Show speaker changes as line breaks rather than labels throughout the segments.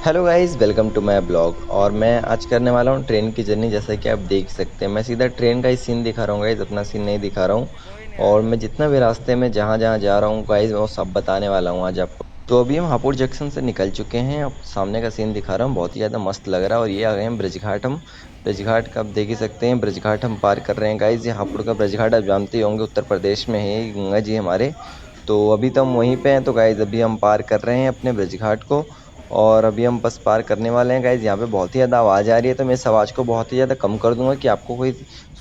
Hello guys, welcome to my blog. और मैं आज करने वाला हूँ ट्रेन की जर्नी। जैसा कि आप देख सकते हैं, मैं सीधा ट्रेन का ही सीन दिखा रहा हूँ गाइस, अपना सीन नहीं दिखा रहा हूँ। और मैं जितना भी रास्ते में जहाँ जहाँ जा रहा हूँ गाइस, वो सब बताने वाला हूँ आज आपको। तो अभी हम हापुड़ जंक्शन से निकल चुके हैं, अब सामने का सीन दिखा रहा हूँ, बहुत ही ज़्यादा मस्त लग रहा है। और ये आ गए हैं ब्रज घाट। हम ब्रज घाट का आप देख ही सकते हैं, ब्रज घाट हम पार कर रहे हैं गाइस। ये हापुड़ का ब्रज घाट आप जानते ही होंगे, उत्तर प्रदेश में है गंगा जी हमारे। तो अभी तो हम वहीं पे हैं। तो गाइस अभी हम पार कर रहे हैं अपने ब्रज घाट को। और अभी हम बस पार करने वाले हैं गाइस। यहाँ पे बहुत ही ज़्यादा आवाज़ आ रही है, तो मैं इस आवाज़ को बहुत ही ज़्यादा कम कर दूंगा कि आपको कोई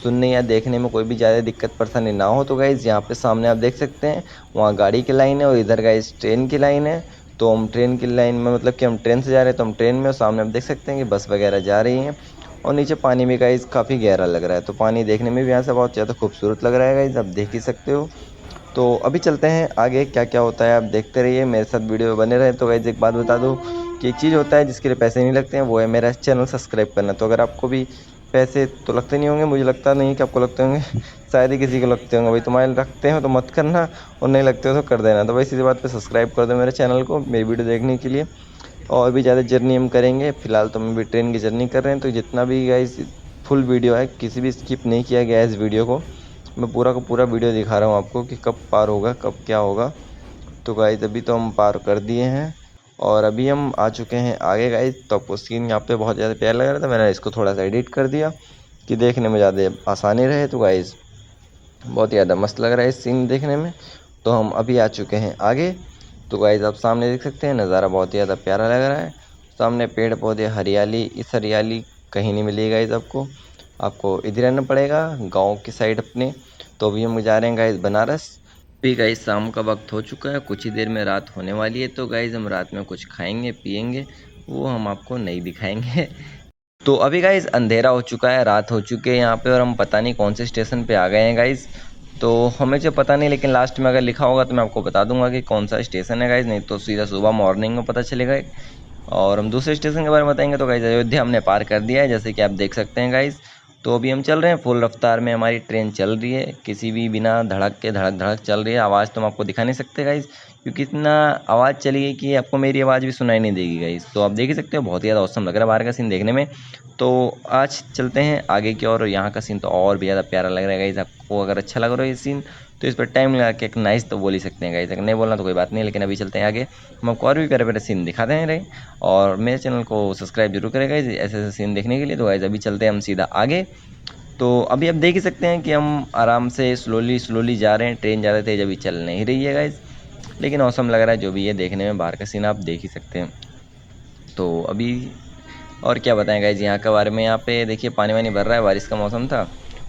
सुनने या देखने में कोई भी ज़्यादा दिक्कत परेशानी ना हो। तो गाइस यहाँ पे सामने आप देख सकते हैं, वहाँ गाड़ी की लाइन है और इधर गाइस ट्रेन की लाइन है। तो हम ट्रेन की लाइन में, मतलब कि हम ट्रेन से जा रहे हैं तो हम ट्रेन में, और सामने आप देख सकते हैं कि बस वगैरह जा रही हैं। और नीचे पानी भी गाइस काफ़ी गहरा लग रहा है, तो पानी देखने में भी यहाँ से बहुत ज़्यादा खूबसूरत लग रहा है गाइस, आप देख ही सकते हो। तो अभी चलते हैं आगे, क्या क्या होता है आप देखते रहिए, मेरे साथ वीडियो में बने रहे। तो गाइस एक बात बता दूं कि एक चीज़ होता है जिसके लिए पैसे नहीं लगते हैं, वो है मेरा चैनल सब्सक्राइब करना। तो अगर आपको भी पैसे तो लगते नहीं होंगे, मुझे लगता नहीं कि आपको लगते होंगे शायद ही किसी को लगते होंगे। भाई तुम्हारे लगते हो तो मत करना, और नहीं लगते हो तो कर देना। तो भाई सीधी बात पे सब्सक्राइब कर दो मेरे चैनल को, मेरी वीडियो देखने के लिए। और भी ज़्यादा जर्नी हम करेंगे, फिलहाल तो हम भी ट्रेन की जर्नी कर रहे हैं। तो जितना भी गाइस फुल वीडियो है, किसी भी स्किप नहीं किया गया है इस वीडियो को। मैं पूरा का पूरा वीडियो दिखा रहा हूँ आपको कि कब पार होगा, कब क्या होगा। तो गाइस अभी तो हम पार कर दिए हैं, और अभी हम आ चुके हैं आगे गाइस। तो आपको सीन यहाँ पे बहुत ज़्यादा प्यारा लग रहा था, मैंने इसको थोड़ा सा एडिट कर दिया कि देखने में ज़्यादा आसानी रहे। तो गाइस बहुत ही ज़्यादा मस्त लग रहा है इस सीन देखने में। तो हम अभी आ चुके हैं आगे। तो गाइस आप सामने देख सकते हैं, नज़ारा बहुत ही ज़्यादा प्यारा लग रहा है। सामने पेड़ पौधे, हरियाली, इस हरियाली कहीं नहीं मिलेगी गाइस आपको। आपको इधर रहना पड़ेगा गांव की साइड अपने। तो अभी हम जा रहे हैं गाइस बनारस। अभी गाइस शाम का वक्त हो चुका है, कुछ ही देर में रात होने वाली है। तो गाइस हम रात में कुछ खाएंगे पिएंगे, वो हम आपको नहीं दिखाएंगे। तो अभी गाइस अंधेरा हो चुका है, रात हो चुकी है यहाँ पे, और हम पता नहीं कौन से स्टेशन पे आ गए हैं गाइस। तो हमें जो पता नहीं, लेकिन लास्ट में अगर लिखा होगा तो मैं आपको बता दूंगा कि कौन सा स्टेशन है गाइस, नहीं तो सीधा सुबह मॉर्निंग में पता चलेगा। और हम दूसरे स्टेशन के बारे में बताएंगे। तो गाइस अयोध्या हमने पार कर दिया है, जैसे कि आप देख सकते हैं गाइस। तो अभी हम चल रहे हैं फुल रफ्तार में, हमारी ट्रेन चल रही है, किसी भी बिना धड़क के धड़क धड़क चल रही है। आवाज़ तो हम आपको दिखा नहीं सकते गाइस, क्योंकि इतना आवाज़ चली है कि आपको मेरी आवाज़ भी सुनाई नहीं देगी गाइस। तो आप देख ही सकते हो, बहुत ही ज़्यादा औसम लग रहा है बाहर का सीन देखने में। तो आज चलते हैं आगे की ओर, और यहाँ का सीन तो और भी ज़्यादा प्यारा लग रहा है गाइस। आपको अगर अच्छा लग रहा है ये सीन, तो इस पर टाइम लगा के एक नाइस तो बोल ही सकते हैं गाइस, अगर नहीं बोलना तो कोई बात नहीं। लेकिन अभी चलते हैं आगे, हम आपको और भी प्यारे प्यारे सीन दिखाते हैं रहे। और मेरे चैनल को सब्सक्राइब जरूर करें गाइस ऐसे ऐसे सीन देखने के लिए। तो गाइस अभी चलते हैं हम सीधा आगे। तो अभी आप देख ही सकते हैं कि हम आराम से स्लोली स्लोली जा रहे हैं, ट्रेन ज़्यादा तेज अभी चल नहीं रही है गाइस, लेकिन औसम लग रहा है जो भी है देखने में, बाहर का सीन आप देख ही सकते हैं। तो अभी और क्या बताएं गाइज यहाँ के बारे में। यहाँ पे देखिए पानी वानी भर रहा है, बारिश का मौसम था।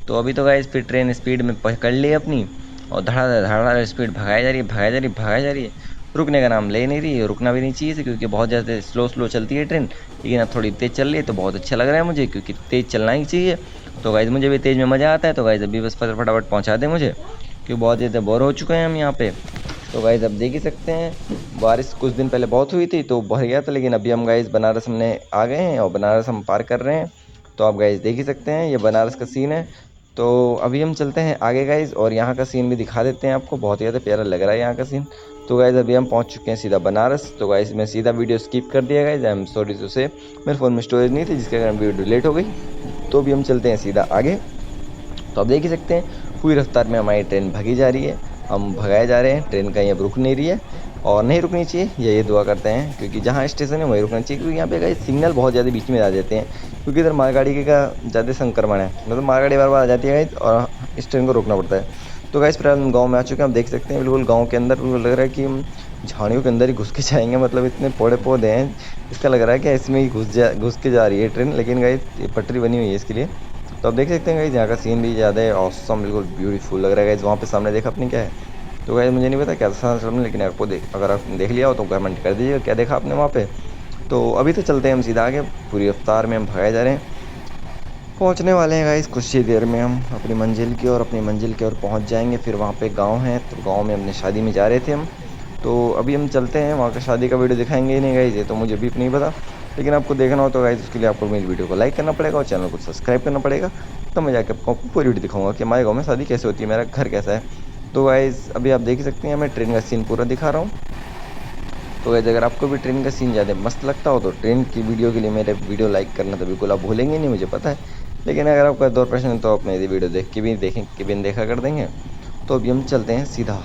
तो अभी तो गाइज फिर ट्रेन स्पीड में पकड़ ली अपनी, और धड़ा धड़ा स्पीड भगाई जा रही है, भगाई जा रही है, भगाई जा रही है। रुकने का नाम ले नहीं रही है, रुकना भी नहीं चाहिए क्योंकि बहुत ज़्यादा स्लो स्लो चलती है ट्रेन। लेकिन अब थोड़ी तेज़ चल रही है तो बहुत अच्छा लग रहा है मुझे, क्योंकि तेज़ चलना ही चाहिए। तो गाइज मुझे भी तेज़ में मज़ा आता है। तो गाइज अभी बस फटाफट पहुँचा दें मुझे, क्योंकि बहुत ज़्यादा बोर हो चुके हैं हम यहाँ पे। तो गाइज़ अब देख ही सकते हैं, बारिश कुछ दिन पहले बहुत हुई थी तो भर गया था, लेकिन अभी हम गाइज़ बनारस हमने आ गए हैं और बनारस हम पार कर रहे हैं। तो आप गाइज़ देख ही सकते हैं, ये बनारस का सीन है। तो अभी हम चलते हैं आगे गाइज़, और यहाँ का सीन भी दिखा देते हैं आपको, बहुत ही ज़्यादा प्यारा लग रहा है यहाँ का सीन। तो गाइज़ अभी हम पहुँच चुके हैं सीधा बनारस। तो गाइज़ मैं सीधा वीडियो स्किप कर दिया guys, I am sorry to say, मेरे फ़ोन में स्टोरेज नहीं थी जिसके कारण वीडियो डिलीट हो गई। तो अभी हम चलते हैं सीधा आगे। तो आप देख ही सकते हैं, पूरी रफ्तार में हमारी ट्रेन भगी जा रही है, हम भगाए जा रहे हैं, ट्रेन कहीं अब रुक नहीं रही है, और नहीं रुकनी चाहिए ये दुआ करते हैं, क्योंकि जहाँ स्टेशन है वहीं रुकना चाहिए। क्योंकि यहाँ पे कहीं सिग्नल बहुत ज़्यादा बीच में आ जाते हैं, क्योंकि इधर मालगाड़ी का ज़्यादा संक्रमण है, मतलब मालगाड़ी बार बार आ जाती है गाइस, और इस ट्रेन को रोकना पड़ता है। तो गाइस फिलहाल हम गाँव में आ चुके हैं, आप देख सकते हैं बिल्कुल गाँव के अंदर, बिल्कुल लग रहा है कि हम झाड़ियों के अंदर ही घुस के जाएंगे, मतलब इतने पौधे पौधे हैं, इसका लग रहा है कि इसमें ही घुस के जा रही है ट्रेन। लेकिन गाइस ये पटरी बनी हुई है इसके लिए। तो आप देख सकते हैं गाइस यहाँ का सीन भी ज़्यादा ऑसम, बिल्कुल ब्यूटीफुल लग रहा है गाइस। वहाँ पे सामने देखा आपने क्या है? तो गाइस मुझे नहीं पता क्या था सामने, लेकिन आपको अगर आपने देख लिया हो तो कमेंट कर दीजिएगा क्या देखा आपने वहाँ पे। तो अभी तो चलते हैं हम सीधा आगे, पूरी रफ्तार में हम भगाए जा रहे हैं। पहुँचने वाले हैं गाइस कुछ ही देर में हम अपनी मंजिल की ओर, अपनी मंजिल की ओर पहुँच जाएंगे। फिर वहाँ पे गाँव है, तो गाँव में अपनी शादी में जा रहे थे हम। तो अभी हम चलते हैं, वहाँ का शादी का वीडियो दिखाएंगे ही नहीं गाइस, ये तो मुझे भी नहीं पता। लेकिन आपको देखना हो तो गाइस उसके लिए आपको मेरी वीडियो को लाइक करना पड़ेगा और चैनल को सब्सक्राइब करना पड़ेगा। तो मैं जाकर आपको पूरी वीडियो दिखाऊंगा कि हमारे गाँव में शादी कैसे होती है, मेरा घर कैसा है। तो गाइस अभी आप देख ही सकते हैं, मैं ट्रेन का सीन पूरा दिखा रहा हूँ। तो गाइस अगर आपको भी ट्रेन का सीन ज़्यादा मस्त लगता हो तो ट्रेन की वीडियो के लिए मेरे वीडियो लाइक करना तो बिल्कुल आप भूलेंगे नहीं, मुझे पता है। लेकिन अगर आपका दो प्रश्न है तो आप मेरी वीडियो देख के भी देखें के बिन देखा कर देंगे। तो अभी हम चलते हैं सीधा।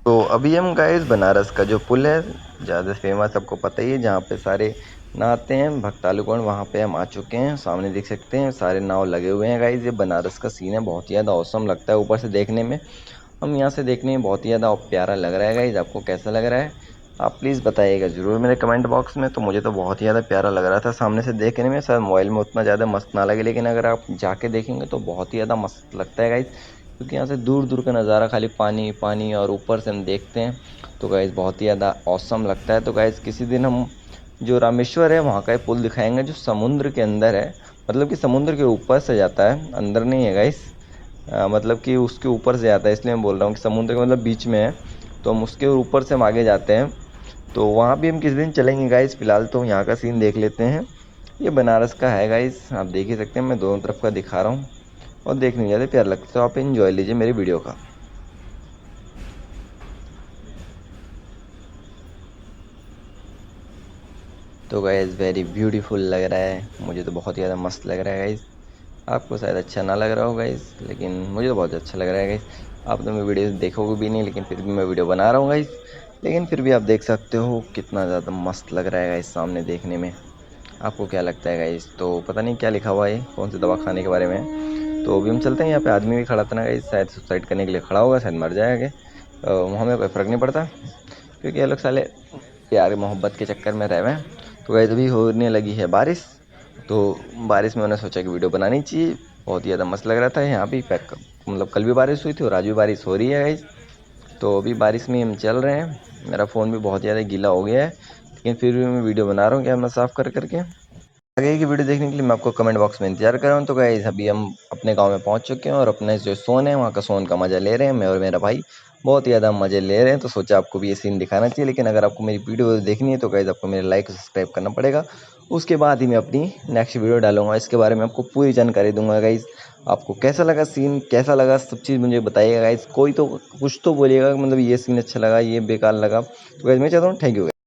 तो अभी हम गाइस बनारस का जो पुल है, ज़्यादा फेमस आपको पता ही है, जहाँ पे सारे नहाते हैं भक्तालुगण, वहाँ पे हम आ चुके हैं। सामने देख सकते हैं सारे नाव लगे हुए हैं गाइस। ये बनारस का सीन है, बहुत ही ज़्यादा औसम लगता है ऊपर से देखने में। हम यहाँ से देखने में बहुत ही ज़्यादा प्यारा लग रहा है गाइस। आपको कैसा लग रहा है आप प्लीज़ बताइएगा ज़रूर मेरे कमेंट बॉक्स में। तो मुझे तो बहुत ही ज़्यादा प्यारा लग रहा था सामने से देखने में, शायद मोबाइल में उतना ज़्यादा मस्त ना लगे, लेकिन अगर आप जाके देखेंगे तो बहुत ही ज़्यादा मस्त लगता है गाइस। क्योंकि यहाँ से दूर दूर का नज़ारा खाली पानी पानी, और ऊपर से हम देखते हैं तो गाइस बहुत ही ज़्यादा औसम लगता है। तो गाइस किसी दिन हम जो रामेश्वर है वहाँ का एक पुल दिखाएंगे जो समुद्र के अंदर है, मतलब कि समुद्र के ऊपर से जाता है, अंदर नहीं है गाइस। मतलब कि उसके ऊपर से जाता है, इसलिए मैं बोल रहा हूँ कि समुद्र के मतलब बीच में है। तो हम उसके ऊपर से हम आगे जाते हैं, तो वहाँ भी हम किसी दिन चलेंगे गाइस। फिलहाल तो यहाँ का सीन देख लेते हैं। ये बनारस का है गाइस, आप देख ही सकते हैं, मैं दोनों तरफ का दिखा रहा हूँ और देखने में ज़्यादा प्यार लगता है। तो आप इन्जॉय लीजिए मेरी वीडियो का। तो गाइस वेरी ब्यूटीफुल लग रहा है, मुझे तो बहुत ही ज़्यादा मस्त लग रहा है गाइस। आपको शायद अच्छा ना लग रहा हो गाइस, लेकिन मुझे तो बहुत अच्छा लग रहा है गाइस। आप तो मेरी वीडियो देखोगे भी नहीं, लेकिन फिर भी मैं वीडियो बना रहा हूँ गाइस। लेकिन फिर भी आप देख सकते हो कितना ज़्यादा मस्त लग रहा है गाइस सामने देखने में। आपको क्या लगता है गाइस? तो पता नहीं क्या लिखा हुआ है, कौन सी दवा खाने के बारे में है। तो अभी हम चलते हैं। यहाँ पे आदमी भी खड़ा था ना गाइस, शायद सुसाइड करने के लिए खड़ा होगा, शायद मर जाएगा। हमें कोई फ़र्क नहीं पड़ता, क्योंकि ये लोग साले प्यार मोहब्बत के चक्कर में रह हुए हैं। तो गाइस अभी होने लगी है बारिश, तो बारिश में मैंने सोचा कि वीडियो बनानी चाहिए। बहुत ही ज़्यादा मस्त लग रहा था यहाँ भी पैक, मतलब कल भी बारिश हुई थी और आज भी बारिश हो रही है गाइस। तो अभी बारिश में हम चल रहे हैं। मेरा फ़ोन भी बहुत ज़्यादा गीला हो गया है, लेकिन फिर भी मैं वीडियो बना रहा हूँ कैमरा साफ़ कर करके। आगे की वीडियो देखने के लिए मैं आपको कमेंट बॉक्स में इंतजार कर रहा हूँ। तो गाइस अभी हम अपने गांव में पहुंच चुके हैं और अपने जो सोन है वहाँ का सोन का मज़ा ले रहे हैं। मैं और मेरा भाई बहुत ही ज़्यादा मज़े ले रहे हैं। तो सोचा आपको भी ये सीन दिखाना चाहिए। लेकिन अगर आपको मेरी वीडियो देखनी है तो गाइस आपको मेरे लाइक और सब्सक्राइब करना पड़ेगा। उसके बाद ही मैं अपनी नेक्स्ट वीडियो डालूंगा, इसके बारे में आपको पूरी जानकारी दूंगा गाइस। आपको कैसा लगा सीन, कैसा लगा सब चीज़ मुझे बताइएगा गाइस। कोई तो कुछ तो बोलिएगा, मतलब ये सीन अच्छा लगा, ये बेकार लगा। तो गाइस मैं चाहता हूँ, थैंक यू।